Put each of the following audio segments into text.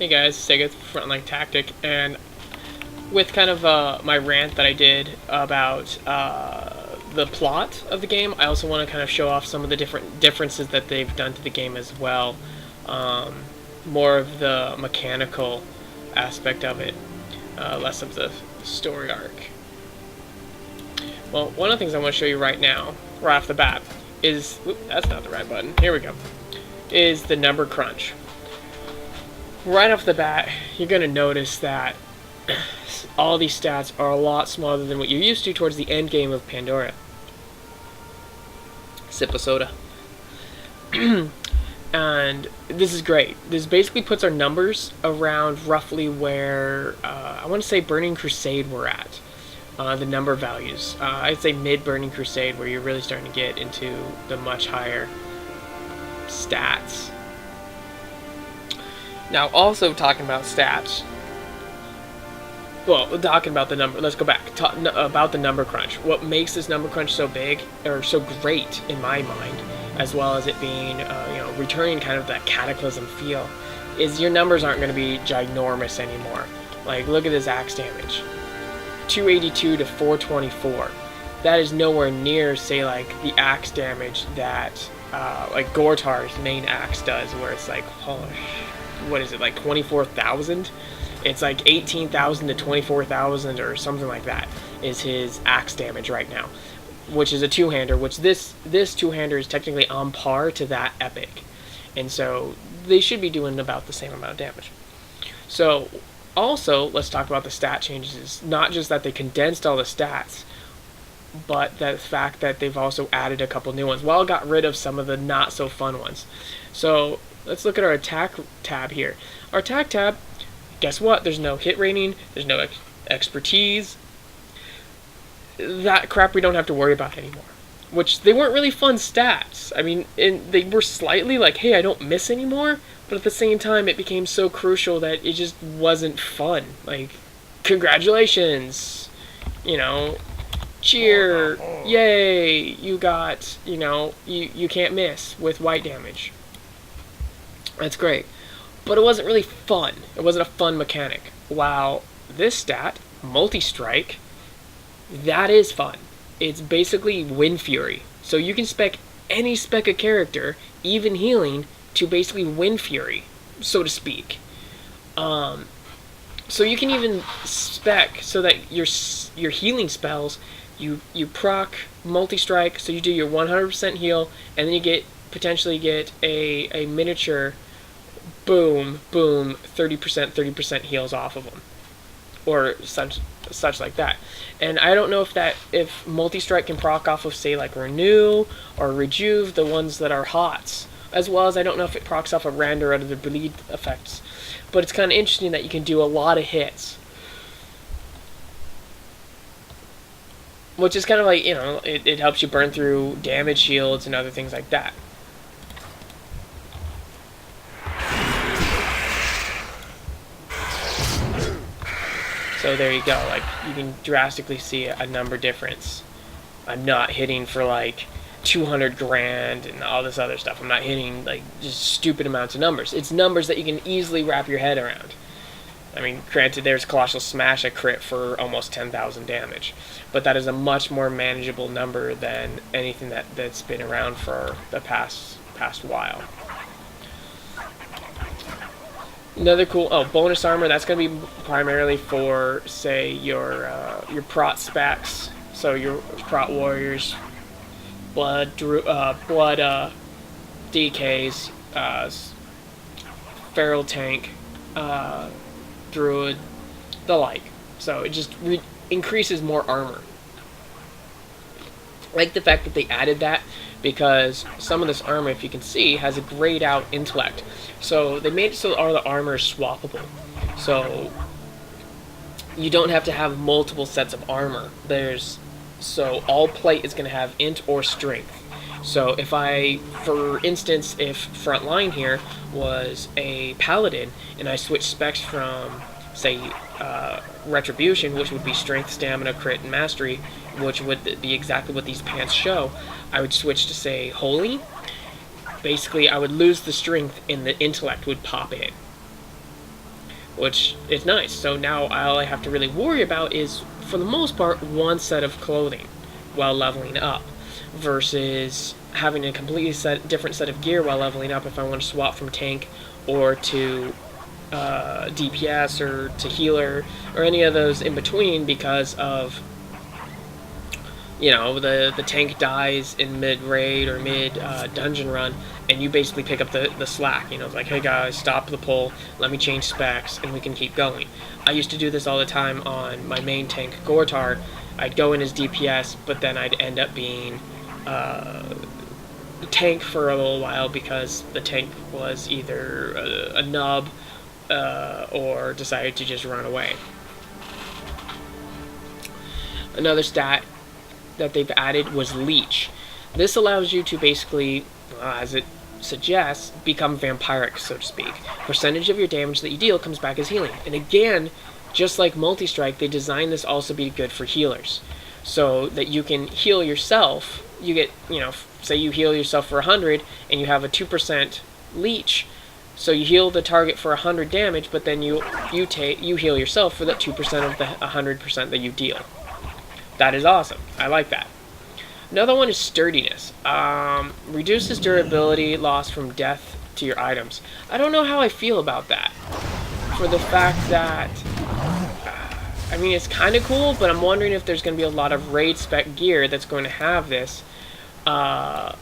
Hey guys, Segef, Frontlinetactic, and with kind of my rant that I did about the plot of the game, I also want to kind of show off some of the differences that they've done to the game as well. More of the mechanical aspect of it, less of the story arc. Well, one of the things I want to show you right now, right off the bat, is... Oop, that's not the right button. Here we go. Is the number crunch. Right off the bat, you're going to notice that all these stats are a lot smaller than what you're used to towards the end game of Pandora. Sip of soda. And this is great. This basically puts our numbers around roughly where, I want to say Burning Crusade we're at. The number values. I'd say mid-Burning Crusade, where you're really starting to get into the much higher stats. Now, also talking about stats, well, talking about the number, let's go back, about the number crunch. What makes this number crunch so big, or so great in my mind, as well as it being, returning kind of that Cataclysm feel, is your numbers aren't going to be ginormous anymore. Like, look at this axe damage. 282 to 424. That is nowhere near, say, like, the axe damage that, like, Gortar's main axe does, where it's like, oh, what is it, like 24,000? It's like 18,000 to 24,000 or something like that is his axe damage right now, which is a two-hander, which this two-hander is technically on par to that epic. And so they should be doing about the same amount of damage. So also, let's talk about the stat changes. Not just that they condensed all the stats, but the fact that they've also added a couple new ones. Well, got rid of some of the not so fun ones. So let's look at our attack tab here. Our attack tab, guess what? There's no hit rating, there's no expertise. That crap we don't have to worry about anymore. Which, they weren't really fun stats. I mean, they were slightly like, hey, I don't miss anymore, but at the same time, it became so crucial that it just wasn't fun. Like, congratulations, cheer, yay, you got, you can't miss with white damage. That's great. But it wasn't really fun. It wasn't a fun mechanic. While this stat, multi-strike, that is fun. It's basically Wind Fury. So you can spec any spec of character, even healing, to basically Wind Fury, so to speak. So you can even spec so that your healing spells, you proc multi-strike, so you do your 100% heal, and then you potentially get a miniature boom 30% heals off of them, or such like that. And I don't know if multi-strike can proc off of, say, like renew or rejuve, the ones that are hots, as well as I don't know if it procs off of rend or out of the bleed effects. But it's kind of interesting that you can do a lot of hits, which is kind of like, it helps you burn through damage shields and other things like that. So there you go, like, you can drastically see a number difference. I'm not hitting for like 200 grand and all this other stuff. I'm not hitting like just stupid amounts of numbers. It's numbers that you can easily wrap your head around. I mean, granted, there's Colossal Smash, a crit for almost 10,000 damage. But that is a much more manageable number than anything that's been around for the past while. Another cool, bonus armor, that's going to be primarily for, say, your prot specs, so your prot warriors, blood DKs, feral tank, druid, the like. So it just increases more armor. I like the fact that they added that, because some of this armor, if you can see, has a grayed out intellect. So they made it so all the armor is swappable. So you don't have to have multiple sets of armor. So all plate is going to have int or strength. So for instance, if Frontline here was a paladin, and I switched specs from, say, Retribution, which would be strength, stamina, crit, and mastery, which would be exactly what these pants show, I would switch to, say, Holy. Basically, I would lose the strength and the intellect would pop in. which is nice. So now all I have to really worry about is, for the most part, one set of clothing while leveling up, versus having a completely different set of gear while leveling up if I want to swap from tank or to DPS or to healer or any of those in between, because of, you know, the tank dies in mid-raid or mid-dungeon run, and you basically pick up the slack. You know, it's like, hey guys, stop the pull, let me change specs, and we can keep going. I used to do this all the time on my main tank, Gortar. I'd go in as DPS, but then I'd end up being tank for a little while, because the tank was either a nub or decided to just run away. Another stat that they've added was Leech. This allows you to basically, as it suggests, become vampiric, so to speak. Percentage of your damage that you deal comes back as healing. And again, just like multi-strike, they designed this also be good for healers, so that you can heal yourself. You get, you know, say you heal yourself for 100 and you have a 2% leech, so you heal the target for 100 damage, but then you heal yourself for that 2% of the 100% that you deal. That is awesome. I like that. Another one is sturdiness. Reduces durability loss from death to your items. I don't know how I feel about that, for the fact that I mean, it's kind of cool, but I'm wondering if there's going to be a lot of raid spec gear that's going to have this, have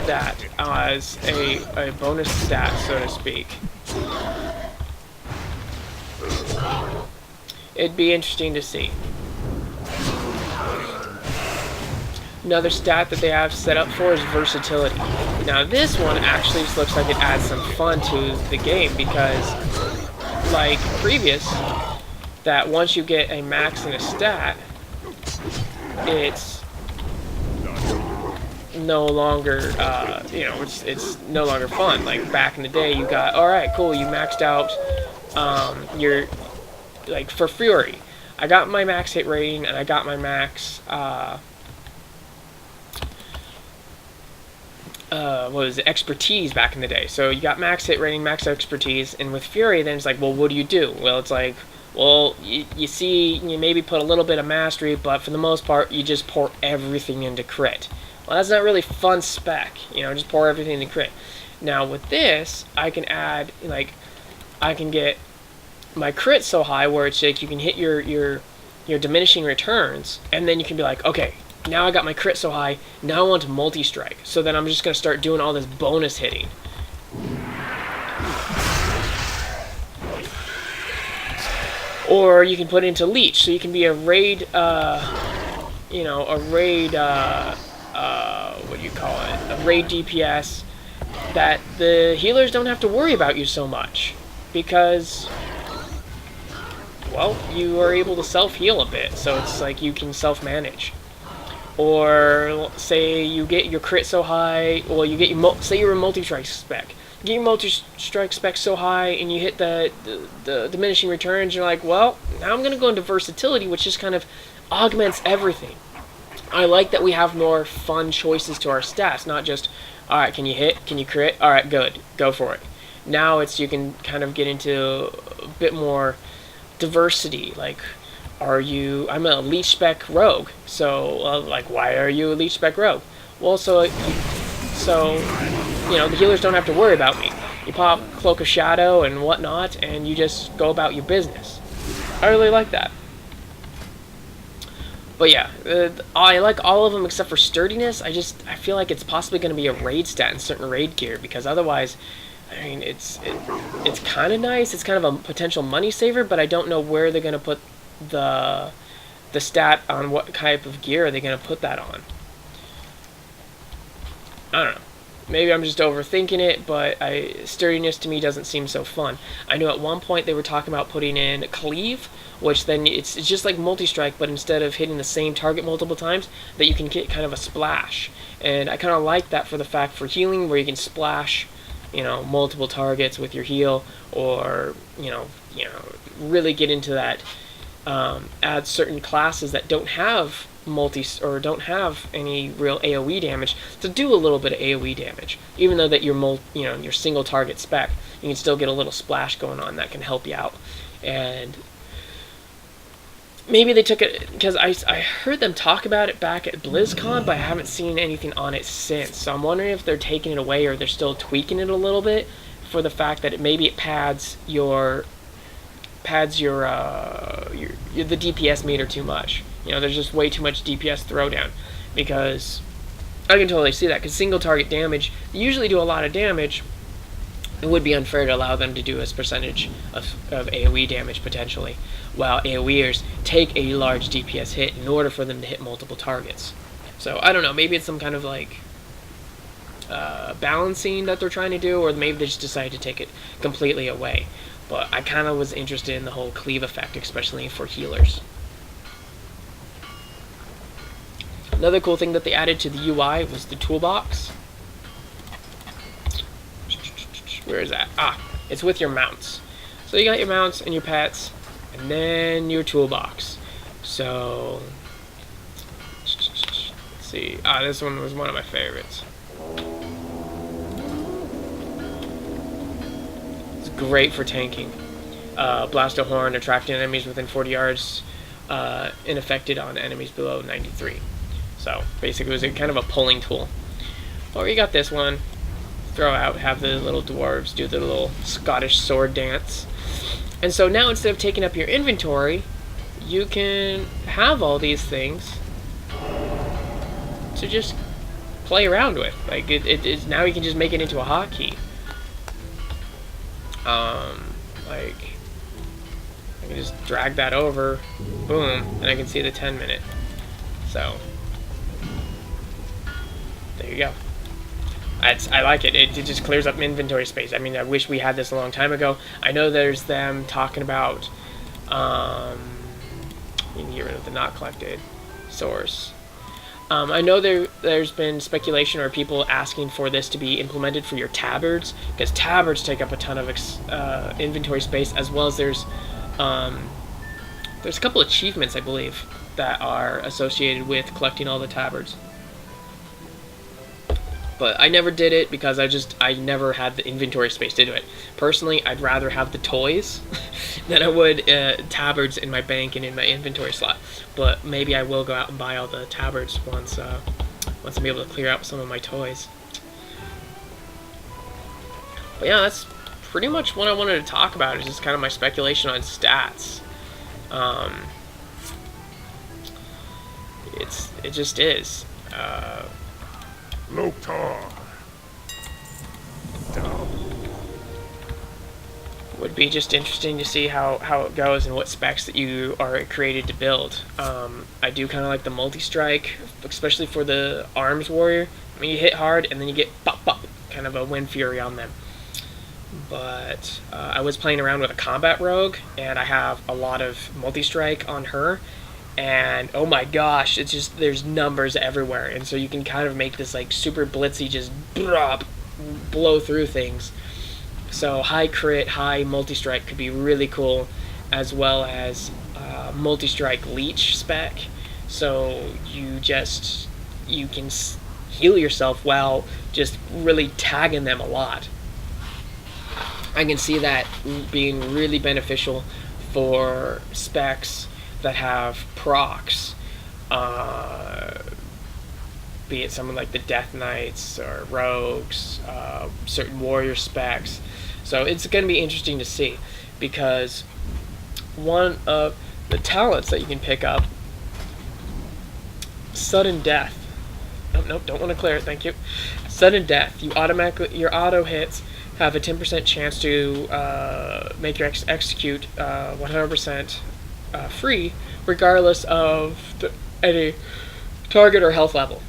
that as a bonus stat, so to speak. It'd be interesting to see. Another stat that they have set up for is versatility. Now this one actually just looks like it adds some fun to the game, because like previous, that once you get a max in a stat, it's no longer, you know, it's no longer fun. Like back in the day, you got, alright, cool, you maxed out your, like for Fury, I got my max hit rating and I got my max, what was it, expertise back in the day. So you got max hit rating, max expertise, and with Fury, then it's like, well, what do you do? Well, it's like, well, you see, you maybe put a little bit of mastery, but for the most part, you just pour everything into crit. Well, that's not really fun spec, you know, just pour everything into crit. Now with this, I can add, like, I can get my crit so high where it's like you can hit your diminishing returns, and then you can be like, okay, now I got my crit so high, now I want to multi-strike. So then I'm just going to start doing all this bonus hitting. Or you can put it into Leech, so you can be a raid, you know, a raid, what do you call it? A raid DPS that the healers don't have to worry about you so much. Because, well, you are able to self-heal a bit, so it's like you can self-manage. Or say you get your crit so high, well, you get your say you're a multi-strike spec. You get your multi-strike spec so high, and you hit the diminishing returns. You're like, well, now I'm gonna go into versatility, which just kind of augments everything. I like that we have more fun choices to our stats, not just, all right, can you hit, can you crit? All right, good, go for it. Now it's, you can kind of get into a bit more diversity, like, I'm a leech spec rogue, so like, why are you a leech spec rogue? Well, so you know, the healers don't have to worry about me. You pop Cloak of Shadow and whatnot, and you just go about your business. I really like that. But yeah, I like all of them except for sturdiness. I feel like it's possibly going to be a raid stat in certain raid gear, because otherwise, I mean, it's kind of nice. It's kind of a potential money saver, but I don't know where they're going to put the stat on, what type of gear are they going to put that on. I don't know. Maybe I'm just overthinking it, but sturdiness to me doesn't seem so fun. I know at one point they were talking about putting in cleave, which then it's just like multi-strike, but instead of hitting the same target multiple times, that you can get kind of a splash. And I kind of like that for the fact for healing, where you can splash, you know, multiple targets with your heal, or you know, really get into that add certain classes that don't have don't have any real AoE damage to do a little bit of AoE damage. Even though that your single target spec, you can still get a little splash going on that can help you out. And maybe they took it because I heard them talk about it back at BlizzCon, but I haven't seen anything on it since. So I'm wondering if they're taking it away or they're still tweaking it a little bit for the fact that maybe it pads the DPS meter too much. There's just way too much DPS throwdown, because I can totally see that, because single target damage, they usually do a lot of damage. It would be unfair to allow them to do a percentage of AoE damage potentially, while AoEers take a large DPS hit in order for them to hit multiple targets. So I don't know, maybe it's some kind of like balancing that they're trying to do, or maybe they just decided to take it completely away. But I kind of was interested in the whole cleave effect, especially for healers. Another cool thing that they added to the UI was the toolbox. Where is that? It's with your mounts. So you got your mounts and your pets, and then your toolbox. So, let's see. This one was one of my favorites. It's great for tanking. Blast a horn, attracting enemies within 40 yards, unaffected on enemies below 93. So basically, it was kind of a pulling tool. Or you got this one. Throw out, have the little dwarves do the little Scottish sword dance. And so now, instead of taking up your inventory, you can have all these things to just play around with. Like it's now you can just make it into a hotkey. Like I can just drag that over, boom, and I can see the 10-minute. So there you go. I like it. It just clears up inventory space. I mean, I wish we had this a long time ago. I know there's them talking about you can get rid of the not collected source. I know there's been speculation or people asking for this to be implemented for your tabards, because tabards take up a ton of inventory space, as well as there's a couple achievements, I believe, that are associated with collecting all the tabards. But I never did it because I never had the inventory space to do it. Personally, I'd rather have the toys than I would tabards in my bank and in my inventory slot. But maybe I will go out and buy all the tabards once I'm able to clear out some of my toys. But yeah, that's pretty much what I wanted to talk about. Is just kind of my speculation on stats. It just is. Loktar. Would be just interesting to see how it goes and what specs that you are created to build. I do kind of like the multi-strike, especially for the arms warrior. I mean, you hit hard and then you get pop pop, kind of a wind fury on them. But I was playing around with a combat rogue, and I have a lot of multi-strike on her. And oh my gosh, it's just, there's numbers everywhere, and so you can kind of make this like super blitzy, just blow through things. So high crit, high multi-strike could be really cool, as well as multi-strike leech spec. So you can heal yourself while just really tagging them a lot. I can see that being really beneficial for specs that have procs, be it someone like the Death Knights or Rogues, certain warrior specs. So it's going to be interesting to see, because one of the talents that you can pick up, Sudden Death. Nope, don't want to clear it, thank you. Sudden Death. Your auto hits have a 10% chance to make your execute 100% free, regardless of any target or health level.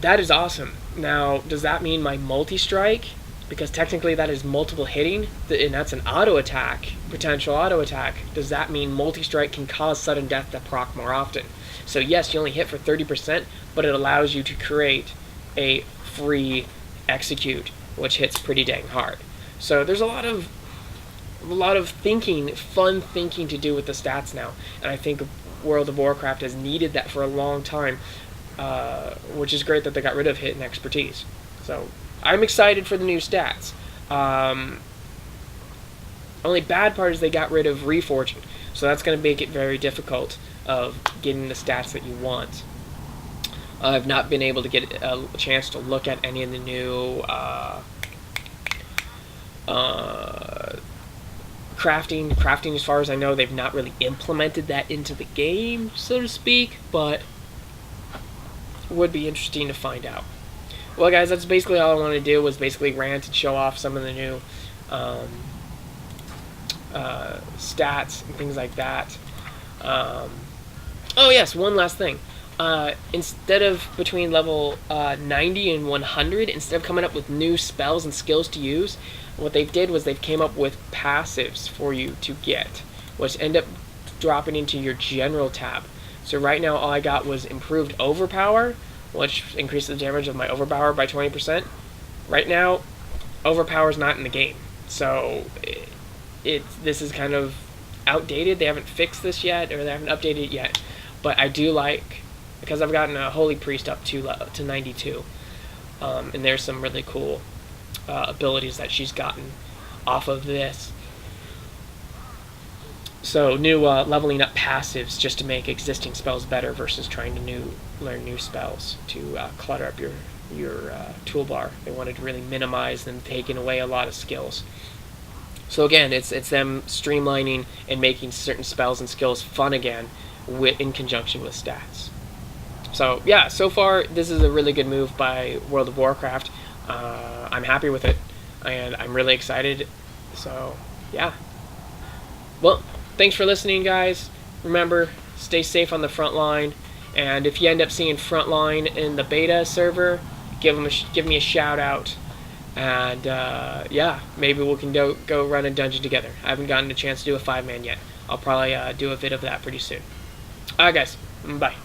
That is awesome. Now, does that mean my multi-strike? Because technically that is multiple hitting, and that's an auto attack, potential auto attack. Does that mean multi-strike can cause sudden death to proc more often? So yes, you only hit for 30%, but it allows you to create a free execute, which hits pretty dang hard. So there's a lot of lot of thinking, fun thinking to do with the stats now, and I think World of Warcraft has needed that for a long time, which is great that they got rid of hit and expertise. So I'm excited for the new stats. Only bad part is they got rid of reforging, so that's going to make it very difficult of getting the stats that you want. I've not been able to get a chance to look at any of the new crafting. As far as I know, they've not really implemented that into the game, so to speak, but would be interesting to find out. Well, guys, that's basically all I wanted to do, was basically rant and show off some of the new stats and things like that. Oh yes, one last thing. Instead of between level 90 and 100, instead of coming up with new spells and skills to use, what they did was they came up with passives for you to get, which end up dropping into your general tab. So right now all I got was improved overpower, which increases the damage of my overpower by 20%. Right now, overpower is not in the game, so this is kind of outdated. They haven't fixed this yet, or they haven't updated it yet. But I do like, because I've gotten a Holy Priest up to 92, and there's some really cool abilities that she's gotten off of this. So new leveling up passives just to make existing spells better versus trying to learn new spells to clutter up your toolbar. They wanted to really minimize them, taking away a lot of skills. So again, it's them streamlining and making certain spells and skills fun again, in conjunction with stats. So yeah, so far this is a really good move by World of Warcraft. I'm happy with it, and I'm really excited. So yeah. Well, thanks for listening, guys. Remember, stay safe on the front line, and if you end up seeing Frontline in the beta server, give me a shout out. And yeah, maybe we can go run a dungeon together. I haven't gotten a chance to do a 5-man yet. I'll probably do a vid of that pretty soon. Alright guys, bye.